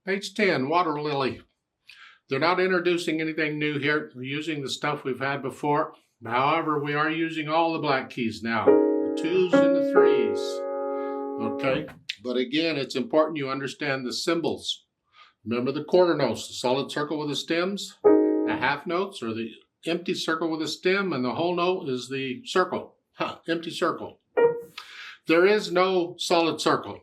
Page 10, Water Lily. They're not introducing anything new here. We're using the stuff we've had before. However, we are using all the black keys now. The 2s and the 3s. Okay? But again, it's important you understand the symbols. Remember the quarter notes, the solid circle with the stems, the half notes or the empty circle with a stem, and the whole note is the circle. Empty circle. There is no solid circle.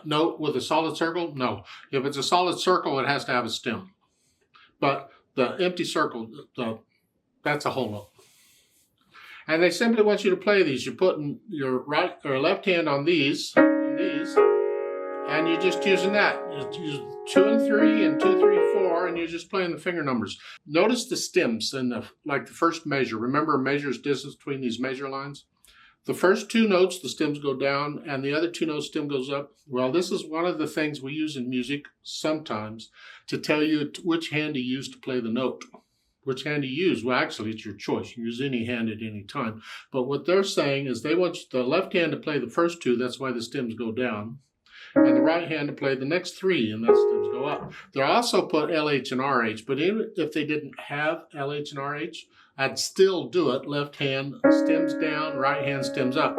Note with a solid circle? No. If it's a solid circle, it has to have a stem. But the empty circle, that's a whole note. And they simply want you to play these. You're putting your right or left hand on these, and you're just using that. You use 2 and 3 and 2, 3, 4, and you're just playing the finger numbers. Notice the stems in like the first measure. Remember, a measure is distance between these measure lines. The first 2 notes, the stems go down, and the other 2 notes, stem goes up. Well, this is one of the things we use in music sometimes to tell you which hand to use to play the note. Which hand to use? Well, actually, it's your choice. You use any hand at any time. But what they're saying is they want the left hand to play the first 2. That's why the stems go down. And the right hand to play the next 3, and that stems go up. They'll also put LH and RH, but even if they didn't have LH and RH, I'd still do it. Left hand stems down, right hand stems up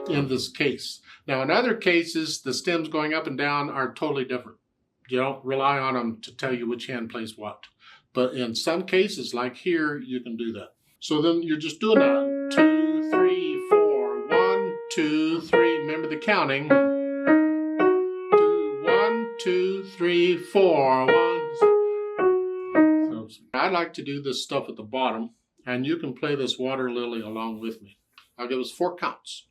in this case. Now, in other cases, the stems going up and down are totally different. You don't rely on them to tell you which hand plays what. But in some cases, like here, you can do that. So then you're just doing that. 2, 3, 4, 1, 2, 3. Remember the counting. 2, 3, 4, 1. So I like to do this stuff at the bottom, and you can play this Water Lily along with me. I'll give us 4 counts.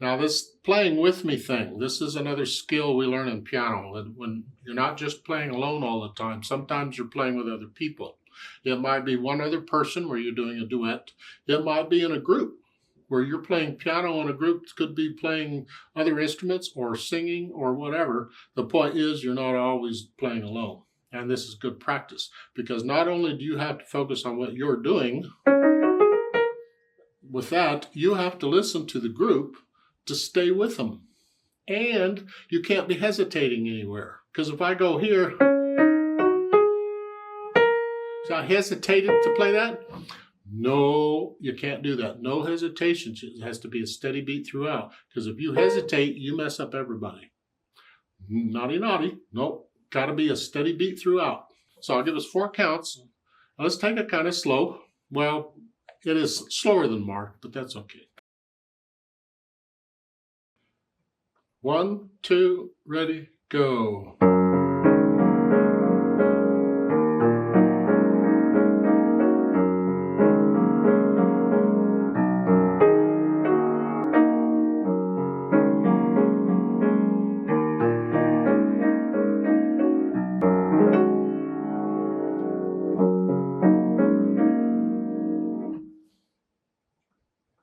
Now this playing with me thing, this is another skill we learn in piano. When you're not just playing alone all the time, sometimes you're playing with other people. It might be one other person where you're doing a duet. It might be in a group where you're playing piano, and a group could be playing other instruments or singing or whatever. The point is you're not always playing alone. And this is good practice, because not only do you have to focus on what you're doing, with that, you have to listen to the group to stay with them. And you can't be hesitating anywhere. Because if I go here, so I hesitated to play that? No, you can't do that. No hesitation. It has to be a steady beat throughout. Because if you hesitate, you mess up everybody. Naughty, naughty. Nope. Got to be a steady beat throughout. So I'll give us 4 counts. Let's take it kind of slow. Well, it is slower than marked, but that's okay. 1, 2, ready, go.